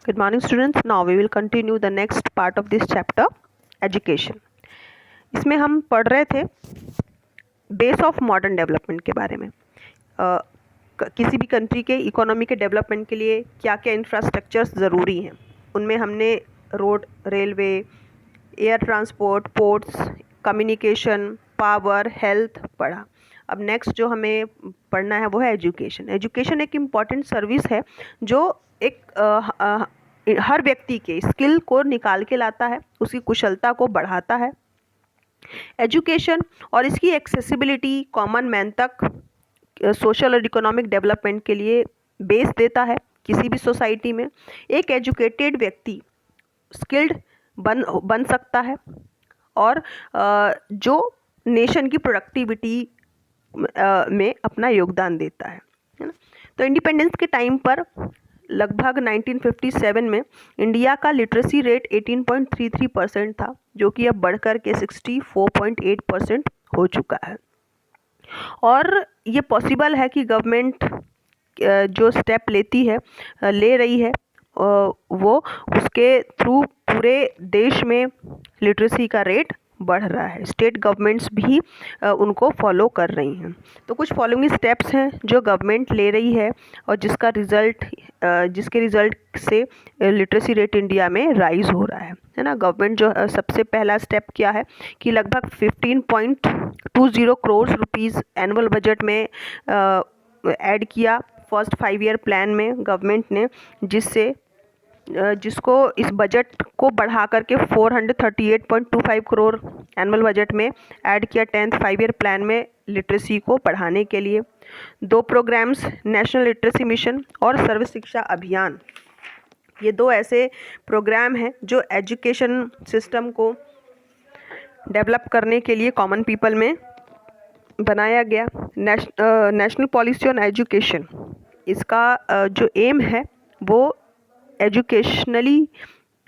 Good morning students. Now we will continue the next part of this chapter, education. इसमें हम पढ़ रहे थे बेस ऑफ मॉडर्न डेवलपमेंट के बारे में। किसी भी कंट्री के इकोनॉमी के डेवलपमेंट के लिए क्या क्या इंफ्रास्ट्रक्चर्स ज़रूरी हैं, उनमें हमने road, railway, air transport, ports, communication, power, health पढ़ा। अब नेक्स्ट जो हमें पढ़ना है वो है एजुकेशन। एजुकेशन एक इम्पॉर्टेंट सर्विस है जो एक हर व्यक्ति के स्किल को निकाल के लाता है, उसकी कुशलता को बढ़ाता है। एजुकेशन और इसकी एक्सेसिबिलिटी कॉमन मैन तक सोशल और इकोनॉमिक डेवलपमेंट के लिए बेस देता है। किसी भी सोसाइटी में एक एजुकेटेड व्यक्ति स्किल्ड बन सकता है और जो नेशन की प्रोडक्टिविटी में अपना योगदान देता है ना। तो इंडिपेंडेंस के टाइम पर लगभग 1957 में इंडिया का लिटरेसी रेट 18.33% था, जो कि अब बढ़कर के 64.8% हो चुका है। और ये पॉसिबल है कि गवर्नमेंट जो स्टेप ले रही है वो उसके थ्रू पूरे देश में लिटरेसी का रेट बढ़ रहा है। स्टेट गवर्नमेंट्स भी उनको फॉलो कर रही हैं। तो कुछ फॉलोइंग स्टेप्स हैं जो गवर्नमेंट ले रही है और जिसके रिज़ल्ट से लिटरेसी रेट इंडिया में राइज हो रहा है ना। गवर्नमेंट जो सबसे पहला स्टेप किया है कि लगभग 15.20 करोड़ रुपीज़ एनुअल बजट में ऐड किया फर्स्ट 5 ईयर प्लान में गवर्नमेंट ने, जिसको इस बजट को बढ़ा करके 438.25 करोड़ एनुअल बजट में ऐड किया 10th 5 ईयर प्लान में लिटरेसी को बढ़ाने के लिए। 2 प्रोग्राम्स, नेशनल लिटरेसी मिशन और सर्व शिक्षा अभियान, ये 2 ऐसे प्रोग्राम हैं जो एजुकेशन सिस्टम को डेवलप करने के लिए कॉमन पीपल में बनाया गया। नेशनल पॉलिसी ऑन एजुकेशन, इसका जो एम है वो एजुकेशनली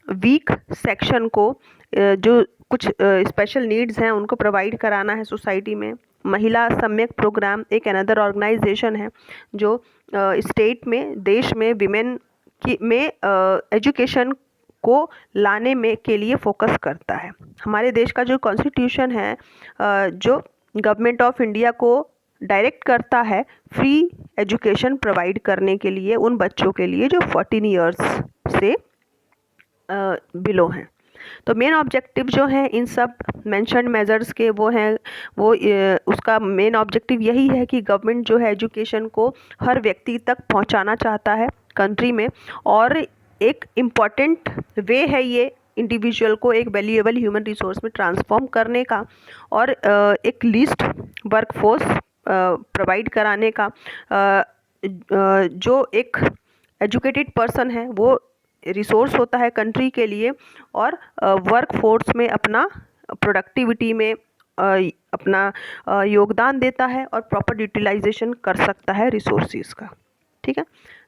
वीक सेक्शन को जो कुछ स्पेशल नीड्स हैं उनको प्रोवाइड कराना है सोसाइटी में। महिला सम्यक प्रोग्राम एक अनदर ऑर्गेनाइजेशन है जो स्टेट में, देश में विमेन में एजुकेशन को लाने में के लिए फोकस करता है। हमारे देश का जो कॉन्स्टिट्यूशन है जो गवर्नमेंट ऑफ इंडिया को डायरेक्ट करता है फ्री एजुकेशन प्रोवाइड करने के लिए उन बच्चों के लिए जो 14 इयर्स से बिलो हैं। तो मेन ऑब्जेक्टिव जो है इन सब मेंशन्ड मेजर्स के उसका मेन ऑब्जेक्टिव यही है कि गवर्नमेंट जो है एजुकेशन को हर व्यक्ति तक पहुंचाना चाहता है कंट्री में, और एक इम्पॉर्टेंट वे है ये इंडिविजुअल को एक वैल्यूएबल ह्यूमन रिसोर्स में ट्रांसफॉर्म करने का और एक लीस्ट वर्कफोर्स प्रोवाइड कराने का। जो एक एजुकेटेड पर्सन है वो रिसोर्स होता है कंट्री के लिए और वर्क फोर्स में अपना प्रोडक्टिविटी में अपना योगदान देता है और प्रॉपर यूटिलाइजेशन कर सकता है रिसोर्सेज का। ठीक है।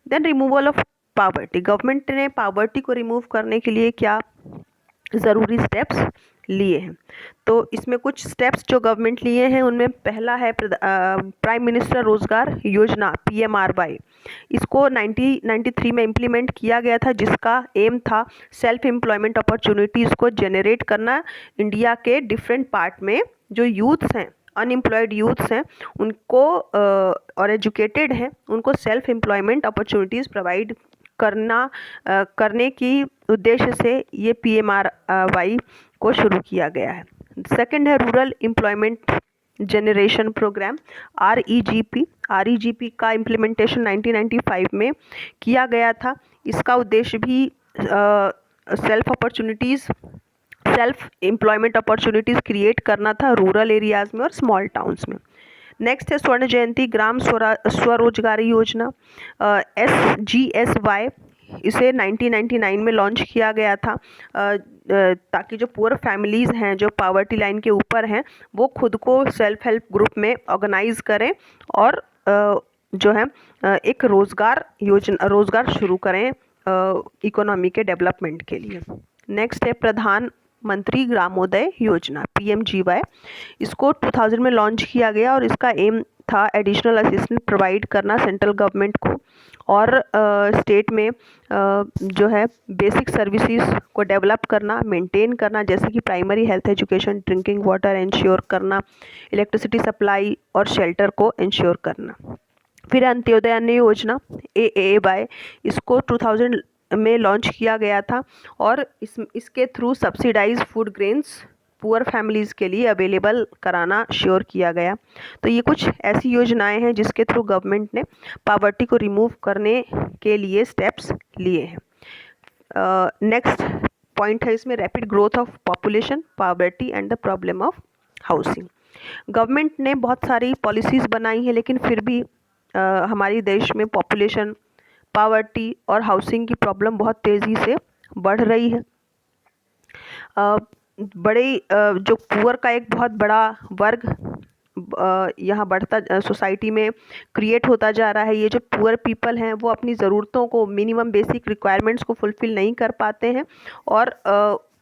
Then removal of poverty, government ने पावर्टी को रिमूव करने के लिए क्या ज़रूरी स्टेप्स लिए हैं। तो इसमें कुछ स्टेप्स जो गवर्नमेंट लिए हैं उनमें पहला है प्राइम मिनिस्टर रोजगार योजना PMRY। इसको 1993 में इम्प्लीमेंट किया गया था, जिसका एम था सेल्फ एम्प्लॉयमेंट अपॉर्चुनिटीज़ को जनरेट करना। इंडिया के डिफरेंट पार्ट में जो यूथ्स हैं, अनएम्प्लॉयड यूथ्स हैं, उनको और एजुकेटेड हैं, उनको सेल्फ एम्प्लॉयमेंट अपॉर्चुनिटीज़ प्रोवाइड करने की उद्देश्य से ये PMRY को शुरू किया गया है। सेकंड है rural employment generation programme REGP का इम्प्लीमेंटेशन 1995 में किया गया था। इसका उद्देश्य भी सेल्फ एम्प्लॉयमेंट अपॉर्चुनिटीज़ क्रिएट करना था रूरल एरियाज़ में और स्मॉल टाउन्स में। नेक्स्ट है स्वर्ण जयंती ग्राम स्वरोजगारी योजना SGSY। इसे 1999 में लॉन्च किया गया था ताकि जो पुअर फैमिलीज़ हैं, जो पावर्टी लाइन के ऊपर हैं, वो खुद को सेल्फ हेल्प ग्रुप में ऑर्गेनाइज करें और जो है एक रोज़गार शुरू करें इकोनॉमी के डेवलपमेंट के लिए। नेक्स्ट है प्रधानमंत्री ग्रामोदय योजना PMGY। इसको 2000 में लॉन्च किया गया और इसका एम था एडिशनल असिस्टेंस प्रोवाइड करना सेंट्रल गवर्नमेंट को और स्टेट में जो है बेसिक सर्विसेज को डेवलप करना, मेंटेन करना, जैसे कि primary health education, drinking water ensure करना, इलेक्ट्रिसिटी सप्लाई और शेल्टर को इंश्योर करना। फिर अंत्योदय अन्न योजना AAY, इसको 2000 में लॉन्च किया गया था और इसके through subsidise food grains poor families के लिए अवेलेबल कराना श्योर किया गया। तो ये कुछ ऐसी योजनाएं हैं जिसके थ्रू गवर्नमेंट ने पॉवर्टी को रिमूव करने के लिए स्टेप्स लिए हैं। नेक्स्ट पॉइंट है इसमें rapid growth of population, poverty and the problem of housing. Government ने बहुत सारी पॉलिसीज़ बनाई हैं, लेकिन फिर भी हमारे देश में पॉपुलेशन, पॉवर्टी और हाउसिंग की प्रॉब्लम बहुत तेज़ी से बढ़ रही है। जो पुअर का एक बहुत बड़ा वर्ग यहाँ बढ़ता सोसाइटी में क्रिएट होता जा रहा है। ये जो पुअर पीपल हैं वो अपनी ज़रूरतों को, मिनिमम बेसिक रिक्वायरमेंट्स को फुलफ़िल नहीं कर पाते हैं और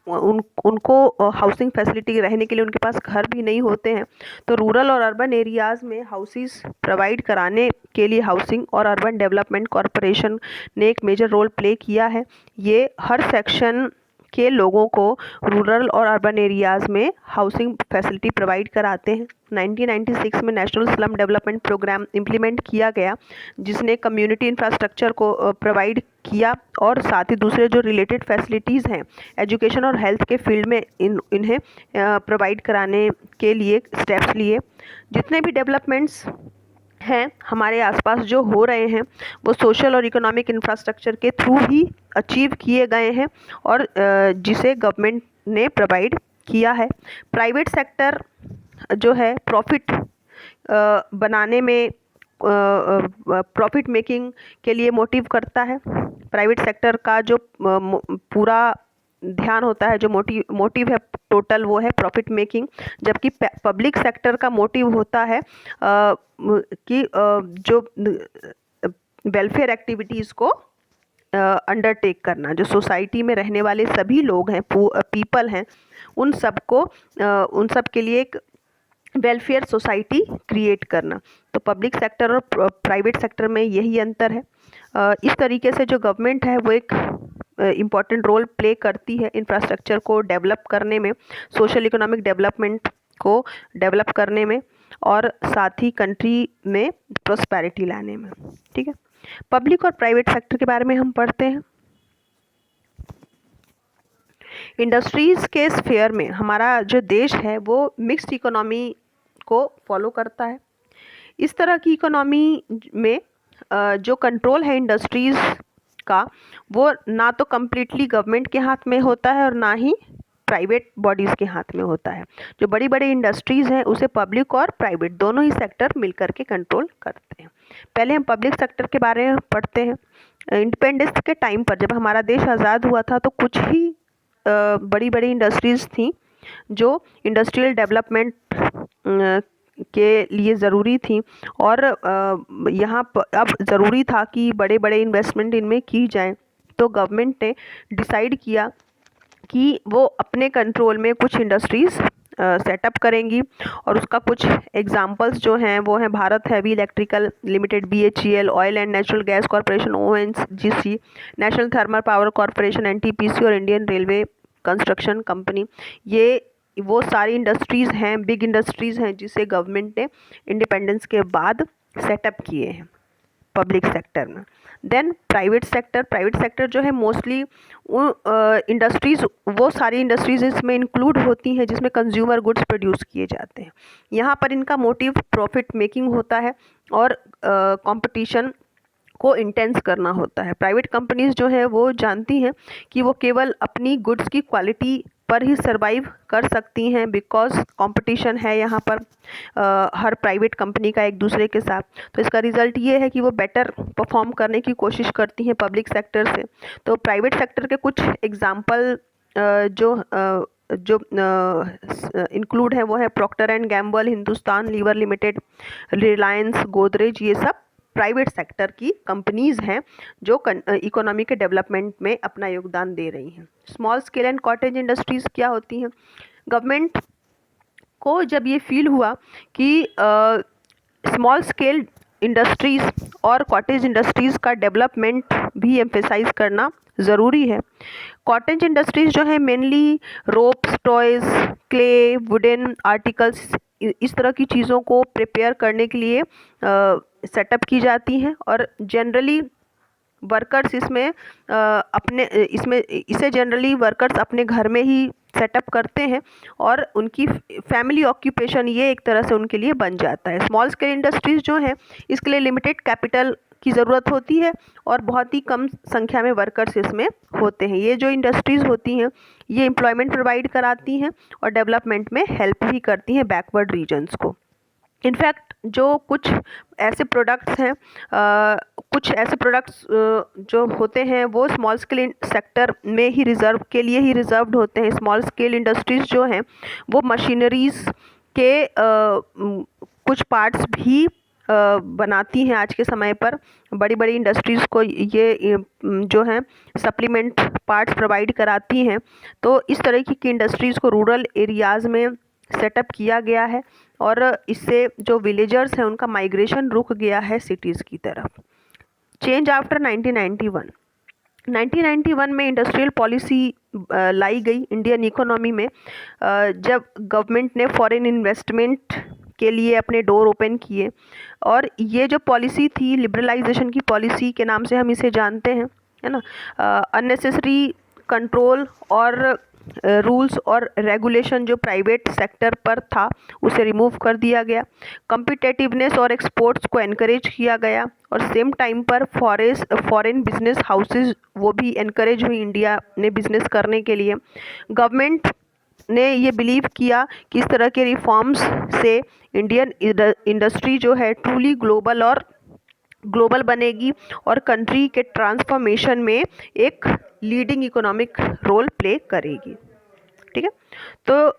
उनको हाउसिंग फैसिलिटी रहने के लिए उनके पास घर भी नहीं होते हैं। तो रूरल और अर्बन एरियाज़ में हाउसेस प्रोवाइड कराने के लिए हाउसिंग और अर्बन डेवलपमेंट कॉरपोरेशन ने एक मेजर रोल प्ले किया है। ये हर सेक्शन के लोगों को रूरल और अर्बन एरियाज़ में हाउसिंग फैसिलिटी प्रोवाइड कराते हैं। 1996 में national slum development programme implement किया गया, जिसने कम्युनिटी इंफ्रास्ट्रक्चर को प्रोवाइड किया और साथ ही दूसरे जो रिलेटेड फैसिलिटीज़ हैं एजुकेशन और हेल्थ के फील्ड में इन्हें प्रोवाइड कराने के लिए स्टेप्स लिए। जितने भी डेवलपमेंट्स हैं हमारे आसपास जो हो रहे हैं वो सोशल और इकोनॉमिक इंफ्रास्ट्रक्चर के थ्रू ही अचीव किए गए हैं और जिसे गवर्नमेंट ने प्रोवाइड किया है। प्राइवेट सेक्टर जो है प्रॉफिट बनाने में, प्रॉफिट मेकिंग के लिए मोटिव करता है। प्राइवेट सेक्टर का जो पूरा ध्यान होता है, जो मोटिव है टोटल, वो है प्रॉफिट मेकिंग, जबकि पब्लिक सेक्टर का मोटिव होता है कि जो वेलफेयर एक्टिविटीज़ को अंडरटेक करना। जो सोसाइटी में रहने वाले सभी लोग हैं, पीपल हैं, उन सब के लिए एक वेलफेयर सोसाइटी क्रिएट करना। तो पब्लिक सेक्टर और प्राइवेट सेक्टर में यही अंतर है। इस तरीके से जो गवर्नमेंट है वो एक इम्पॉर्टेंट रोल प्ले करती है इंफ्रास्ट्रक्चर को डेवलप करने में, सोशल इकोनॉमिक डेवलपमेंट को डेवलप करने में और साथ ही कंट्री में प्रॉस्पेरिटी लाने में। ठीक है, पब्लिक और प्राइवेट सेक्टर के बारे में हम पढ़ते हैं। इंडस्ट्रीज़ के स्फेयर में हमारा जो देश है वो मिक्स्ड इकोनॉमी को फॉलो करता है। इस तरह की इकोनॉमी में जो कंट्रोल है इंडस्ट्रीज़ का वो ना तो कम्प्लीटली गवर्नमेंट के हाथ में होता है और ना ही प्राइवेट बॉडीज़ के हाथ में होता है। जो बड़ी बड़ी इंडस्ट्रीज़ हैं उसे पब्लिक और प्राइवेट दोनों ही सेक्टर मिलकर के कंट्रोल करते हैं। पहले हम पब्लिक सेक्टर के बारे में पढ़ते हैं। इंडिपेंडेंस के टाइम पर जब हमारा देश आज़ाद हुआ था तो कुछ ही बड़ी बड़ी इंडस्ट्रीज़ थी जो इंडस्ट्रियल डेवलपमेंट के लिए ज़रूरी थी और यहाँ अब ज़रूरी था कि बड़े बड़े इन्वेस्टमेंट इनमें की जाएं। तो गवर्नमेंट ने डिसाइड किया कि वो अपने कंट्रोल में कुछ इंडस्ट्रीज़ सेटअप करेंगी और उसका कुछ एग्जांपल्स जो हैं वो हैं Bharat heavy electrical limited BHEL, oil and natural gas corporation ONGC, national thermal power corporation NTPC और इंडियन रेलवे कंस्ट्रक्शन कंपनी। ये वो सारी इंडस्ट्रीज़ हैं, बिग इंडस्ट्रीज़ हैं जिसे गवर्नमेंट ने इंडिपेंडेंस के बाद सेटअप किए हैं पब्लिक सेक्टर में। देन प्राइवेट सेक्टर जो है मोस्टली इंडस्ट्रीज़, वो सारी इंडस्ट्रीज़ इसमें इंक्लूड होती हैं जिसमें कंज्यूमर गुड्स प्रोड्यूस किए जाते हैं। यहाँ पर इनका मोटिव प्रॉफिट मेकिंग होता है और कंपटीशन को इंटेंस करना होता है। प्राइवेट कंपनीज़ जो है वो जानती हैं कि वो केवल अपनी गुड्स की क्वालिटी पर ही सरवाइव कर सकती हैं बिकॉज कंपटीशन है यहाँ पर हर प्राइवेट कंपनी का एक दूसरे के साथ। तो इसका रिज़ल्ट ये है कि वो बेटर परफॉर्म करने की कोशिश करती हैं पब्लिक सेक्टर से। तो प्राइवेट सेक्टर के कुछ एग्जांपल जो इंक्लूड है वो है Procter and Gamble, Hindustan Lever Limited, Reliance, Godrej, ये सब प्राइवेट सेक्टर की कंपनीज़ हैं जो इकोनॉमी के डेवलपमेंट में अपना योगदान दे रही हैं। Small scale and cottage industries क्या होती हैं? गवर्नमेंट को जब ये फील हुआ कि स्मॉल स्केल इंडस्ट्रीज़ और कॉटेज इंडस्ट्रीज़ का डेवलपमेंट भी एम्फेसाइज करना ज़रूरी है। कॉटेज इंडस्ट्रीज़ जो है mainly ropes, toys, clay, wooden articles, इस तरह की चीज़ों को प्रिपेयर करने के लिए सेटअप की जाती हैं और जनरली वर्कर्स इसे जनरली वर्कर्स अपने घर में ही सेटअप करते हैं और उनकी फैमिली ऑक्यूपेशन ये एक तरह से उनके लिए बन जाता है। स्मॉल स्केल इंडस्ट्रीज़ जो हैं इसके लिए लिमिटेड कैपिटल की ज़रूरत होती है और बहुत ही कम संख्या में वर्कर्स इसमें होते हैं। ये जो इंडस्ट्रीज़ होती हैं ये एम्प्लॉयमेंट प्रोवाइड कराती हैं और डेवलपमेंट में हेल्प भी करती हैं बैकवर्ड रीजन्स को। इनफैक्ट जो कुछ ऐसे प्रोडक्ट्स हैं जो होते हैं वो स्मॉल स्केल सेक्टर में ही रिजर्व्ड होते हैं। स्मॉल स्केल इंडस्ट्रीज़ जो हैं वो मशीनरीज़ के कुछ पार्ट्स भी बनाती हैं। आज के समय पर बड़ी बड़ी इंडस्ट्रीज़ को ये जो हैं सप्लीमेंट पार्ट्स प्रोवाइड कराती हैं। तो इस तरह की इंडस्ट्रीज़ को रूरल एरियाज़ में सेटअप किया गया है और इससे जो विलेजर्स हैं उनका माइग्रेशन रुक गया है सिटीज़ की तरफ। चेंज आफ्टर 1991 में इंडस्ट्रियल पॉलिसी लाई गई इंडियन इकोनॉमी में जब गवर्नमेंट ने फॉरेन इन्वेस्टमेंट के लिए अपने डोर ओपन किए और ये जो पॉलिसी थी लिबरलाइजेशन की पॉलिसी के नाम से हम इसे जानते हैं, है ना। अननेसेसरी कंट्रोल और रूल्स और रेगुलेशन जो प्राइवेट सेक्टर पर था उसे रिमूव कर दिया गया। कम्पिटेटिवनेस और एक्सपोर्ट्स को एनकरेज किया गया और सेम टाइम पर फॉरेन बिजनेस हाउसेस वो भी एनकरेज हुई इंडिया में बिजनेस करने के लिए। गवर्नमेंट ने ये बिलीव किया कि इस तरह के रिफॉर्म्स से इंडियन इंडस्ट्री जो है ट्रूली ग्लोबल बनेगी और कंट्री के ट्रांसफॉर्मेशन में एक लीडिंग इकोनॉमिक रोल प्ले करेगी। ठीक है, तो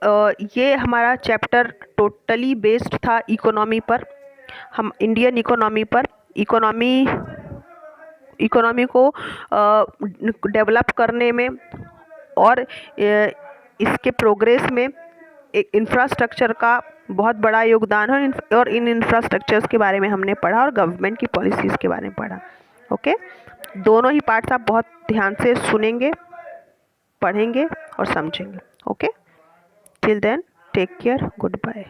ये हमारा चैप्टर टोटली बेस्ड था इकोनॉमी पर। हम इंडियन इकोनॉमी पर इकोनॉमी को डेवलप करने में और इसके प्रोग्रेस में एक इंफ्रास्ट्रक्चर का बहुत बड़ा योगदान है और इन इंफ्रास्ट्रक्चर्स के बारे में हमने पढ़ा और गवर्नमेंट की पॉलिसीज़ के बारे में पढ़ा। ओके, दोनों ही पार्ट्स आप बहुत ध्यान से सुनेंगे, पढ़ेंगे और समझेंगे। Okay, till then take care, good bye.